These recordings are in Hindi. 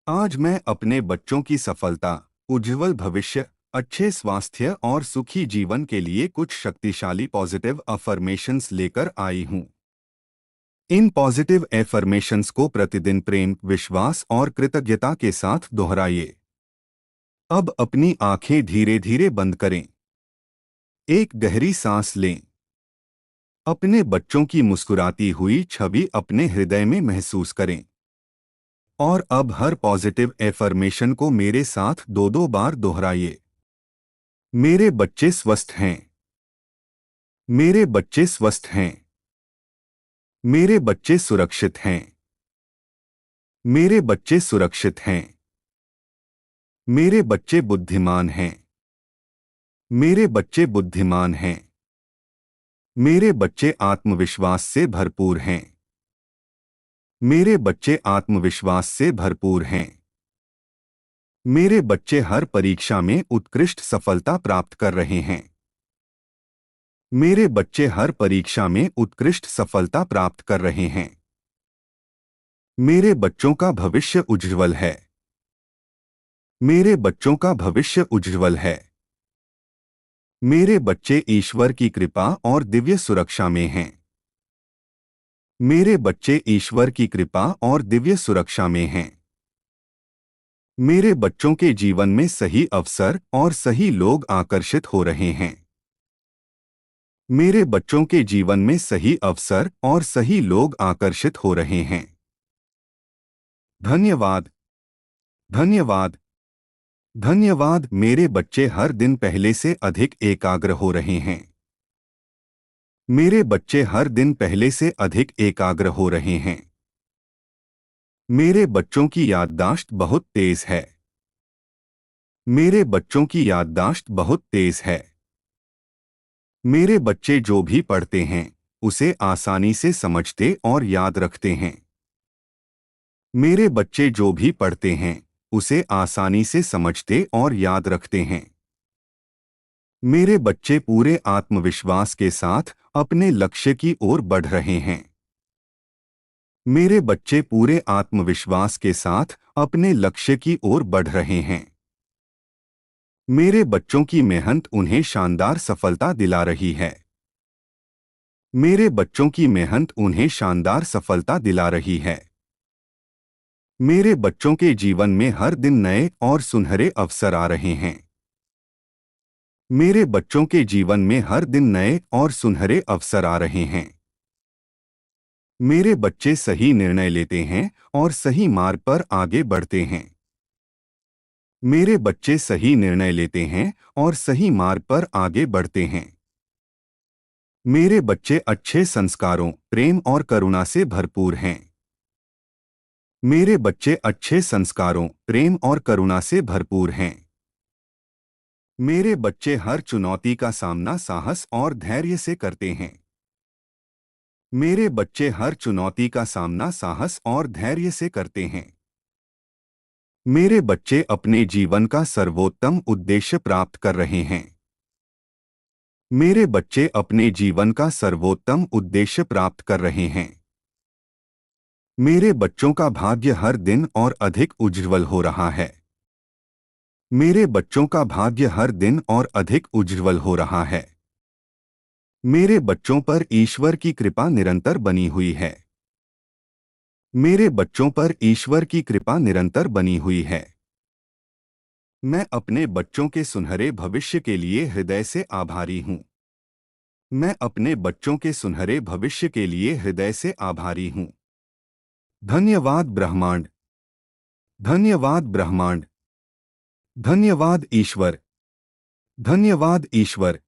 आज मैं अपने बच्चों की सफलता, उज्जवल भविष्य, अच्छे स्वास्थ्य और सुखी जीवन के लिए कुछ शक्तिशाली पॉजिटिव अफर्मेशंस लेकर आई हूँ। इन पॉजिटिव एफर्मेशंस को प्रतिदिन प्रेम, विश्वास और कृतज्ञता के साथ दोहराइए। अब अपनी आंखें धीरे धीरे बंद करें। एक गहरी सांस लें। अपने बच्चों की मुस्कुराती हुई छवि अपने हृदय में महसूस करें। और अब हर पॉजिटिव एफर्मेशन को मेरे साथ दो दो बार दोहराइए। मेरे बच्चे स्वस्थ हैं। मेरे बच्चे स्वस्थ हैं। मेरे बच्चे सुरक्षित हैं। मेरे बच्चे सुरक्षित हैं। मेरे बच्चे बुद्धिमान हैं। मेरे बच्चे बुद्धिमान हैं। मेरे बच्चे आत्मविश्वास से भरपूर हैं। मेरे बच्चे आत्मविश्वास से भरपूर हैं। मेरे बच्चे हर परीक्षा में उत्कृष्ट सफलता प्राप्त कर रहे हैं। मेरे बच्चे हर परीक्षा में उत्कृष्ट सफलता प्राप्त कर रहे हैं। मेरे बच्चों का भविष्य उज्ज्वल है। मेरे बच्चों का भविष्य उज्ज्वल है। मेरे बच्चे ईश्वर की कृपा और दिव्य सुरक्षा में हैं। मेरे बच्चे ईश्वर की कृपा और दिव्य सुरक्षा में हैं। मेरे बच्चों के जीवन में सही अवसर और सही लोग आकर्षित हो रहे हैं। मेरे बच्चों के जीवन में सही अवसर और सही लोग आकर्षित हो रहे हैं। धन्यवाद। धन्यवाद। धन्यवाद। मेरे बच्चे हर दिन पहले से अधिक एकाग्र हो रहे हैं। मेरे बच्चे हर दिन पहले से अधिक एकाग्र हो रहे हैं। मेरे बच्चों की याददाश्त बहुत तेज है। मेरे बच्चों की याददाश्त बहुत तेज है। मेरे बच्चे जो भी पढ़ते हैं उसे आसानी से समझते और याद रखते हैं। मेरे बच्चे जो भी पढ़ते हैं उसे आसानी से समझते और याद रखते हैं। मेरे बच्चे पूरे आत्मविश्वास के साथ अपने लक्ष्य की ओर बढ़ रहे हैं। मेरे बच्चे पूरे आत्मविश्वास के साथ अपने लक्ष्य की ओर बढ़ रहे हैं। मेरे बच्चों की मेहनत उन्हें शानदार सफलता दिला रही है। मेरे बच्चों की मेहनत उन्हें शानदार सफलता दिला रही है। मेरे बच्चों के जीवन में हर दिन नए और सुनहरे अवसर आ रहे हैं। मेरे बच्चों के जीवन में हर दिन नए और सुनहरे अवसर आ रहे हैं। मेरे बच्चे सही निर्णय लेते हैं और सही मार्ग पर आगे बढ़ते हैं। मेरे बच्चे सही निर्णय लेते हैं और सही मार्ग पर आगे बढ़ते हैं। मेरे बच्चे अच्छे संस्कारों, प्रेम और करुणा से भरपूर हैं। मेरे बच्चे अच्छे संस्कारों, प्रेम और करुणा से भरपूर हैं। मेरे बच्चे हर चुनौती का सामना साहस और धैर्य से करते हैं। मेरे बच्चे हर चुनौती का सामना साहस और धैर्य से करते हैं। मेरे बच्चे अपने जीवन का सर्वोत्तम उद्देश्य प्राप्त कर रहे हैं। मेरे बच्चे अपने जीवन का सर्वोत्तम उद्देश्य प्राप्त कर रहे हैं। मेरे बच्चों का भाग्य हर दिन और अधिक उज्ज्वल हो रहा है। मेरे बच्चों का भाग्य हर दिन और अधिक उज्ज्वल हो रहा है। मेरे बच्चों पर ईश्वर की कृपा निरंतर बनी हुई है। मेरे बच्चों पर ईश्वर की कृपा निरंतर बनी हुई है। मैं अपने बच्चों के सुनहरे भविष्य के लिए हृदय से आभारी हूँ। मैं अपने बच्चों के सुनहरे भविष्य के लिए हृदय से आभारी हूँ। धन्यवाद ब्रह्मांड। धन्यवाद ब्रह्मांड। धन्यवाद ईश्वर। धन्यवाद ईश्वर।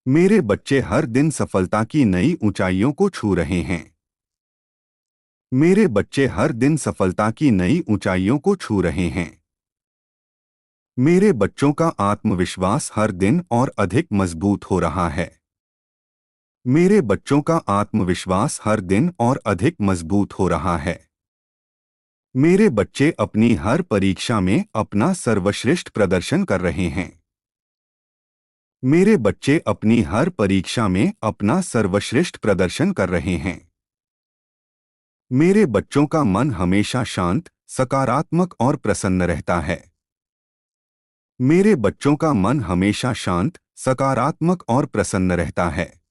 मेरे बच्चे हर दिन सफलता की नई ऊंचाइयों को छू रहे हैं। मेरे बच्चे हर दिन सफलता की नई ऊंचाइयों को छू रहे हैं। मेरे बच्चों का आत्मविश्वास हर दिन और अधिक मजबूत हो रहा है। मेरे बच्चों का आत्मविश्वास हर दिन और अधिक मजबूत हो रहा है। मेरे बच्चे अपनी हर परीक्षा में अपना सर्वश्रेष्ठ प्रदर्शन कर रहे हैं। मेरे बच्चे अपनी हर परीक्षा में अपना सर्वश्रेष्ठ प्रदर्शन कर रहे हैं। मेरे बच्चों का मन हमेशा शांत, सकारात्मक और प्रसन्न रहता है। मेरे बच्चों का मन हमेशा शांत, सकारात्मक और प्रसन्न रहता है।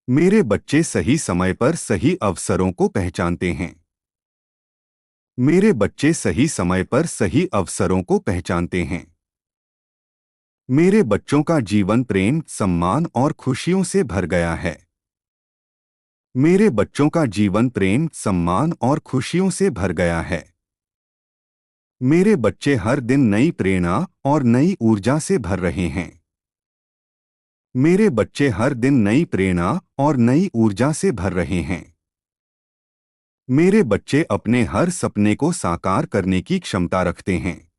मेरे बच्चे सही समय पर सही अवसरों को पहचानते हैं। मेरे बच्चे सही समय पर सही अवसरों को पहचानते हैं। मेरे बच्चों का जीवन प्रेम, सम्मान और खुशियों से भर गया है। मेरे बच्चों का जीवन प्रेम, सम्मान और खुशियों से भर गया है। मेरे बच्चे हर दिन नई प्रेरणा और नई ऊर्जा से भर रहे हैं। मेरे बच्चे हर दिन नई प्रेरणा और नई ऊर्जा से भर रहे हैं। मेरे बच्चे अपने हर सपने को साकार करने की क्षमता रखते हैं।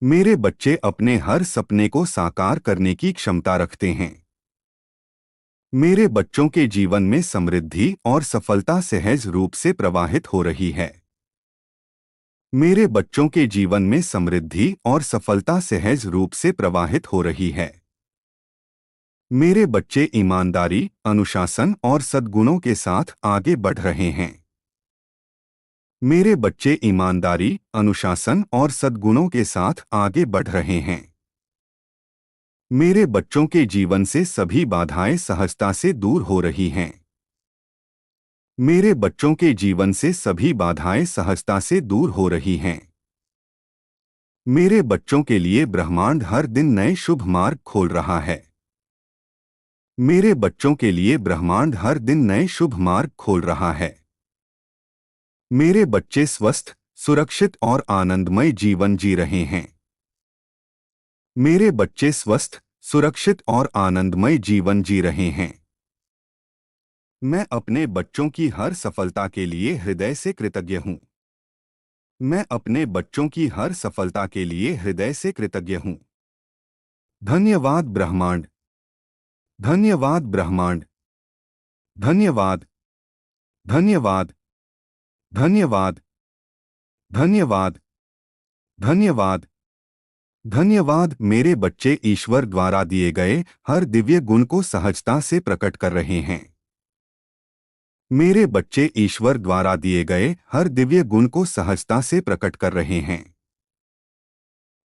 मेरे बच्चे अपने हर सपने को साकार करने की क्षमता रखते हैं। मेरे बच्चों के जीवन में समृद्धि और सफलता सहज रूप से प्रवाहित हो रही है। मेरे बच्चों के जीवन में समृद्धि और सफलता सहज रूप से प्रवाहित हो रही है। मेरे बच्चे ईमानदारी, अनुशासन और सद्गुणों के साथ आगे बढ़ रहे हैं। मेरे बच्चे ईमानदारी, अनुशासन और सद्गुणों के साथ आगे बढ़ रहे हैं। मेरे बच्चों के जीवन से सभी बाधाएं सहजता से दूर हो रही हैं। मेरे बच्चों के जीवन से सभी बाधाएं सहजता से दूर हो रही हैं। मेरे बच्चों के लिए ब्रह्मांड हर दिन नए शुभ मार्ग खोल रहा है। मेरे बच्चों के लिए ब्रह्मांड हर दिन नए शुभ मार्ग खोल रहा है। मेरे बच्चे स्वस्थ, सुरक्षित और आनंदमय जीवन जी रहे हैं। मेरे बच्चे स्वस्थ, सुरक्षित और आनंदमय जीवन जी रहे हैं। मैं अपने बच्चों की हर सफलता के लिए हृदय से कृतज्ञ हूँ। मैं अपने बच्चों की हर सफलता के लिए हृदय से कृतज्ञ हूँ। धन्यवाद ब्रह्मांड। धन्यवाद ब्रह्मांड। धन्यवाद। धन्यवाद। धन्यवाद। धन्यवाद। धन्यवाद। धन्यवाद। मेरे बच्चे ईश्वर द्वारा दिए गए हर दिव्य गुण को सहजता से प्रकट कर रहे हैं। मेरे बच्चे ईश्वर द्वारा दिए गए हर दिव्य गुण को सहजता से प्रकट कर रहे हैं।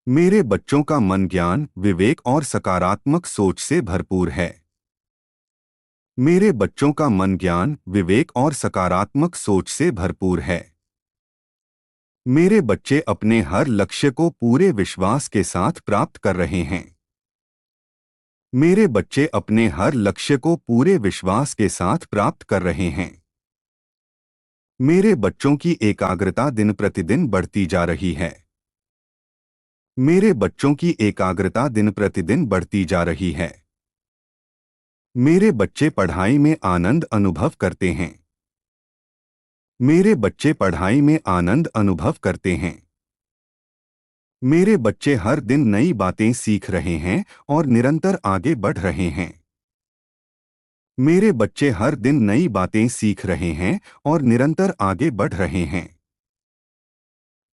मेरे बच्चों का मन ज्ञान, विवेक और सकारात्मक सोच से भरपूर है। मेरे बच्चों का मन ज्ञान, विवेक और सकारात्मक सोच से भरपूर है। मेरे बच्चे अपने हर लक्ष्य को पूरे विश्वास के साथ प्राप्त कर रहे हैं। मेरे बच्चे अपने हर लक्ष्य को पूरे विश्वास के साथ प्राप्त कर रहे हैं। मेरे बच्चों की एकाग्रता दिन प्रतिदिन बढ़ती जा रही है। मेरे बच्चों की एकाग्रता दिन प्रतिदिन बढ़ती जा रही है। मेरे बच्चे पढ़ाई में आनंद अनुभव करते हैं। मेरे बच्चे पढ़ाई में आनंद अनुभव करते हैं। मेरे बच्चे हर दिन नई बातें सीख रहे हैं और निरंतर आगे बढ़ रहे हैं। मेरे बच्चे हर दिन नई बातें सीख रहे हैं और निरंतर आगे बढ़ रहे हैं।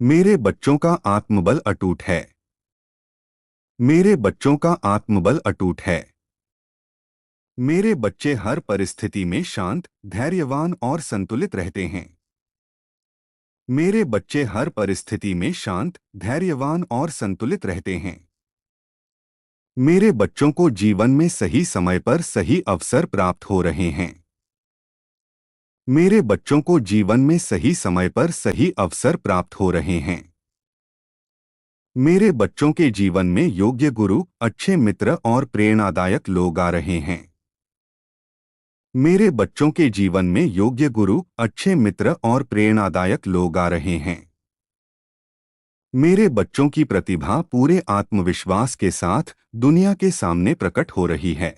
मेरे बच्चों का आत्मबल अटूट है। मेरे बच्चों का आत्मबल अटूट है। मेरे बच्चे हर परिस्थिति में शांत, धैर्यवान और संतुलित रहते हैं। मेरे बच्चे हर परिस्थिति में शांत, धैर्यवान और संतुलित रहते हैं। मेरे बच्चों को जीवन में सही समय पर सही अवसर प्राप्त हो रहे हैं। मेरे बच्चों को जीवन में सही समय पर सही अवसर प्राप्त हो रहे हैं। मेरे बच्चों के जीवन में योग्य गुरु, अच्छे मित्र और प्रेरणादायक लोग आ रहे हैं। मेरे बच्चों के जीवन में योग्य गुरु, अच्छे मित्र और प्रेरणादायक लोग आ रहे हैं। मेरे बच्चों की प्रतिभा पूरे आत्मविश्वास के साथ दुनिया के सामने प्रकट हो रही है।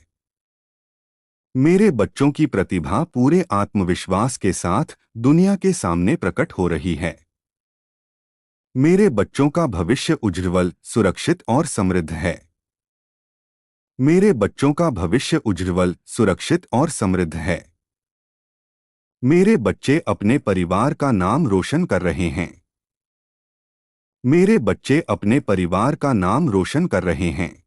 मेरे बच्चों की प्रतिभा पूरे आत्मविश्वास के साथ दुनिया के सामने प्रकट हो रही है। मेरे बच्चों का भविष्य उज्ज्वल, सुरक्षित और समृद्ध है। मेरे बच्चों का भविष्य उज्ज्वल, सुरक्षित और समृद्ध है। मेरे बच्चे अपने परिवार का नाम रोशन कर रहे हैं। मेरे बच्चे अपने परिवार का नाम रोशन कर रहे हैं।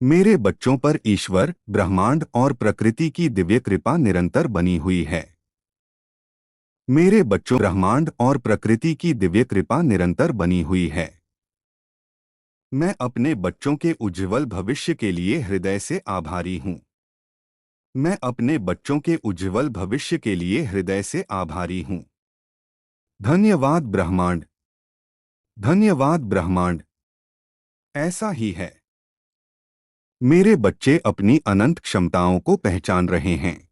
मेरे बच्चों पर ईश्वर, ब्रह्मांड और प्रकृति की दिव्य कृपा निरंतर बनी हुई है। मेरे बच्चों ब्रह्मांड और प्रकृति की दिव्य कृपा निरंतर बनी हुई है। मैं अपने बच्चों के उज्ज्वल भविष्य के लिए हृदय से आभारी हूँ। मैं अपने बच्चों के उज्ज्वल भविष्य के लिए हृदय से आभारी हूँ। धन्यवाद ब्रह्मांड। धन्यवाद ब्रह्मांड। ऐसा ही है। मेरे बच्चे अपनी अनंत क्षमताओं को पहचान रहे हैं।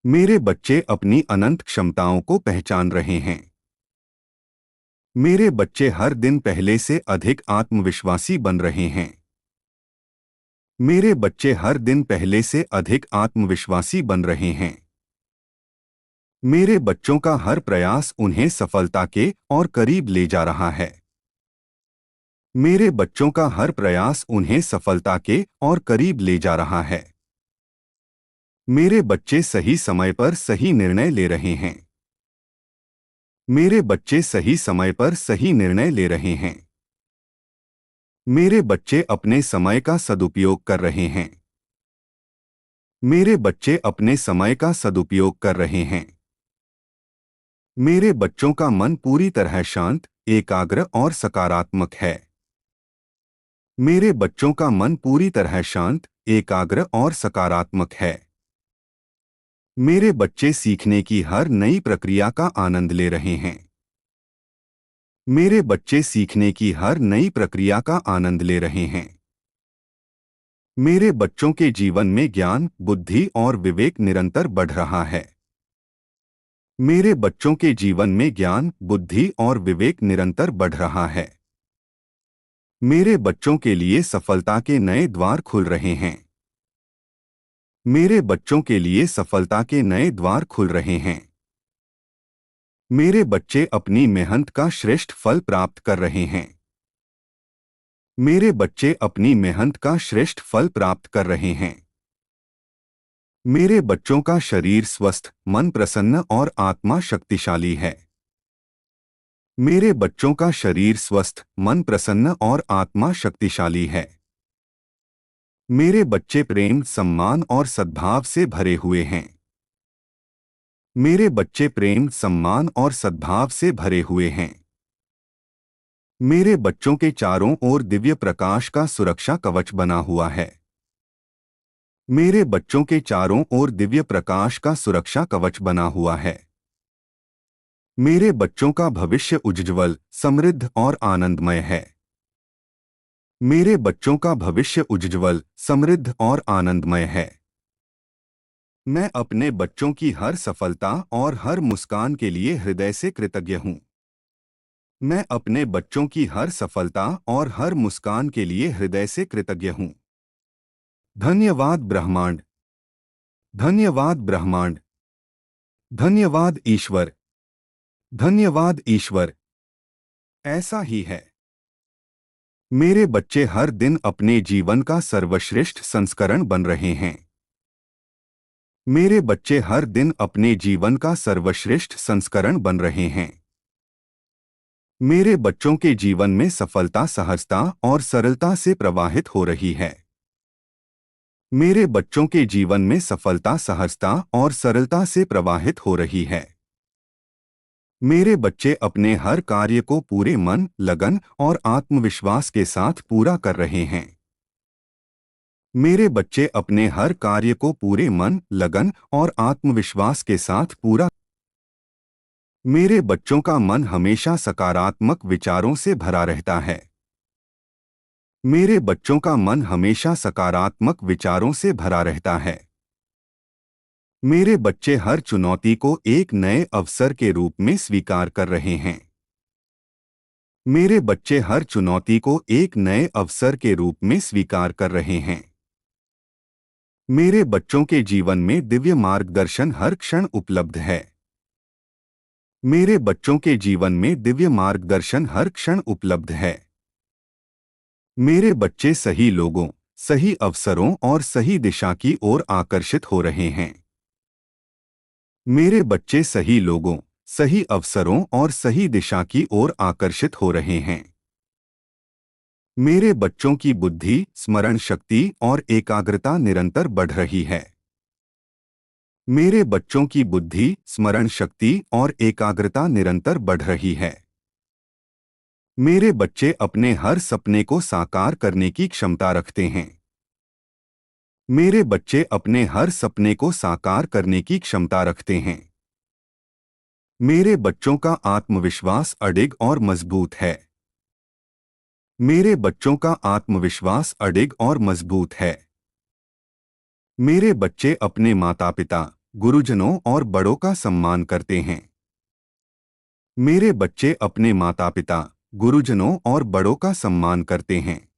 मेरे बच्चे अपनी अनंत क्षमताओं को पहचान रहे हैं। मेरे बच्चे हर दिन पहले से अधिक आत्मविश्वासी बन रहे हैं। मेरे बच्चे हर दिन पहले से अधिक आत्मविश्वासी बन रहे हैं। मेरे बच्चों का हर प्रयास उन्हें सफलता के और करीब ले जा रहा है। मेरे बच्चों का हर प्रयास उन्हें सफलता के और करीब ले जा रहा है। मेरे बच्चे सही समय पर सही निर्णय ले रहे हैं। मेरे बच्चे सही समय पर सही निर्णय ले रहे हैं। मेरे बच्चे अपने समय का सदुपयोग कर रहे हैं। मेरे बच्चे अपने समय का सदुपयोग कर रहे हैं। मेरे बच्चों का मन पूरी तरह शांत, एकाग्र और सकारात्मक है। मेरे बच्चों का मन पूरी तरह शांत, एकाग्र और सकारात्मक है। मेरे बच्चे सीखने की हर नई प्रक्रिया का आनंद ले रहे हैं। मेरे बच्चे सीखने की हर नई प्रक्रिया का आनंद ले रहे हैं। मेरे बच्चों के जीवन में ज्ञान, बुद्धि और विवेक निरंतर बढ़ रहा है। मेरे बच्चों के जीवन में ज्ञान, बुद्धि और विवेक निरंतर बढ़ रहा है। मेरे बच्चों के लिए सफलता के नए द्वार खुल रहे हैं। मेरे बच्चों के लिए सफलता के नए द्वार खुल रहे हैं। मेरे बच्चे अपनी मेहनत का श्रेष्ठ फल प्राप्त कर रहे हैं। मेरे बच्चे अपनी मेहनत का श्रेष्ठ फल प्राप्त कर रहे हैं। मेरे बच्चों का शरीर स्वस्थ, मन प्रसन्न और आत्मा शक्तिशाली है। मेरे बच्चों का शरीर स्वस्थ, मन प्रसन्न और आत्मा शक्तिशाली है। मेरे बच्चे प्रेम, सम्मान और सद्भाव से भरे हुए हैं। मेरे बच्चे प्रेम, सम्मान और सद्भाव से भरे हुए हैं। मेरे बच्चों के चारों ओर दिव्य प्रकाश का सुरक्षा कवच बना हुआ है। मेरे बच्चों के चारों ओर दिव्य प्रकाश का सुरक्षा कवच बना हुआ है। मेरे बच्चों का भविष्य उज्ज्वल, समृद्ध और आनंदमय है। मेरे बच्चों का भविष्य उज्ज्वल, समृद्ध और आनंदमय है। मैं अपने बच्चों की हर सफलता और हर मुस्कान के लिए हृदय से कृतज्ञ हूँ। मैं अपने बच्चों की हर सफलता और हर मुस्कान के लिए हृदय से कृतज्ञ हूँ। धन्यवाद ब्रह्मांड। धन्यवाद ब्रह्मांड। धन्यवाद ईश्वर। धन्यवाद ईश्वर। ऐसा ही है। मेरे बच्चे हर दिन अपने जीवन का सर्वश्रेष्ठ संस्करण बन रहे हैं। मेरे बच्चे हर दिन अपने जीवन का सर्वश्रेष्ठ संस्करण बन रहे हैं। मेरे बच्चों के जीवन में सफलता सहजता और सरलता से प्रवाहित हो रही है। मेरे बच्चों के जीवन में सफलता सहजता और सरलता से प्रवाहित हो रही है। मेरे बच्चे अपने हर कार्य को पूरे मन, लगन और आत्मविश्वास के साथ पूरा कर रहे हैं। मेरे बच्चे अपने हर कार्य को पूरे मन, लगन और आत्मविश्वास के साथ पूरा। मेरे बच्चों का मन हमेशा सकारात्मक विचारों से भरा रहता है। मेरे बच्चों का मन हमेशा सकारात्मक विचारों से भरा रहता है। मेरे बच्चे हर चुनौती को एक नए अवसर के रूप में स्वीकार कर रहे हैं। मेरे बच्चे हर चुनौती को एक नए अवसर के रूप में स्वीकार कर रहे हैं। मेरे बच्चों के जीवन में दिव्य मार्गदर्शन हर क्षण उपलब्ध है। मेरे बच्चों के जीवन में दिव्य मार्गदर्शन हर क्षण उपलब्ध है। मेरे बच्चे सही लोगों, सही अवसरों और सही दिशा की ओर आकर्षित हो रहे हैं। मेरे बच्चे सही लोगों, सही अवसरों और सही दिशा की ओर आकर्षित हो रहे हैं। मेरे बच्चों की बुद्धि, स्मरण शक्ति और एकाग्रता निरंतर बढ़ रही है। मेरे बच्चों की बुद्धि, स्मरण शक्ति और एकाग्रता निरंतर बढ़ रही है। मेरे बच्चे अपने हर सपने को साकार करने की क्षमता रखते हैं। मेरे बच्चे अपने हर सपने को साकार करने की क्षमता रखते हैं। मेरे बच्चों का आत्मविश्वास अडिग और मजबूत है। मेरे बच्चों का आत्मविश्वास अडिग और मजबूत है। मेरे बच्चे अपने माता पिता, गुरुजनों और बड़ों का सम्मान करते हैं। मेरे बच्चे अपने माता पिता, गुरुजनों और बड़ों का सम्मान करते हैं।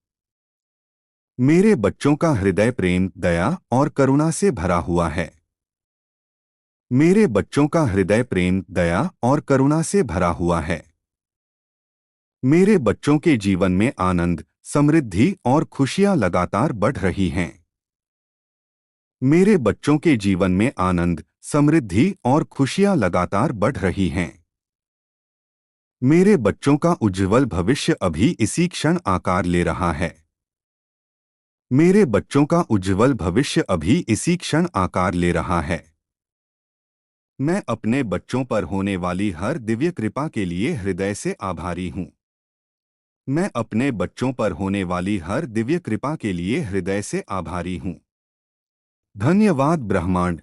मेरे बच्चों का हृदय प्रेम, दया और करुणा से भरा हुआ है। मेरे बच्चों का हृदय प्रेम, दया और करुणा से भरा हुआ है। मेरे बच्चों के जीवन में आनंद, समृद्धि और खुशियां लगातार बढ़ रही हैं। मेरे बच्चों के जीवन में आनंद, समृद्धि और खुशियां लगातार बढ़ रही हैं। मेरे बच्चों का उज्ज्वल भविष्य अभी इसी क्षण आकार ले रहा है। मेरे बच्चों का उज्ज्वल भविष्य अभी इसी क्षण आकार ले रहा है। मैं अपने बच्चों पर होने वाली हर दिव्य कृपा के लिए हृदय से आभारी हूँ। मैं अपने बच्चों पर होने वाली हर दिव्य कृपा के लिए हृदय से आभारी हूँ। धन्यवाद ब्रह्मांड।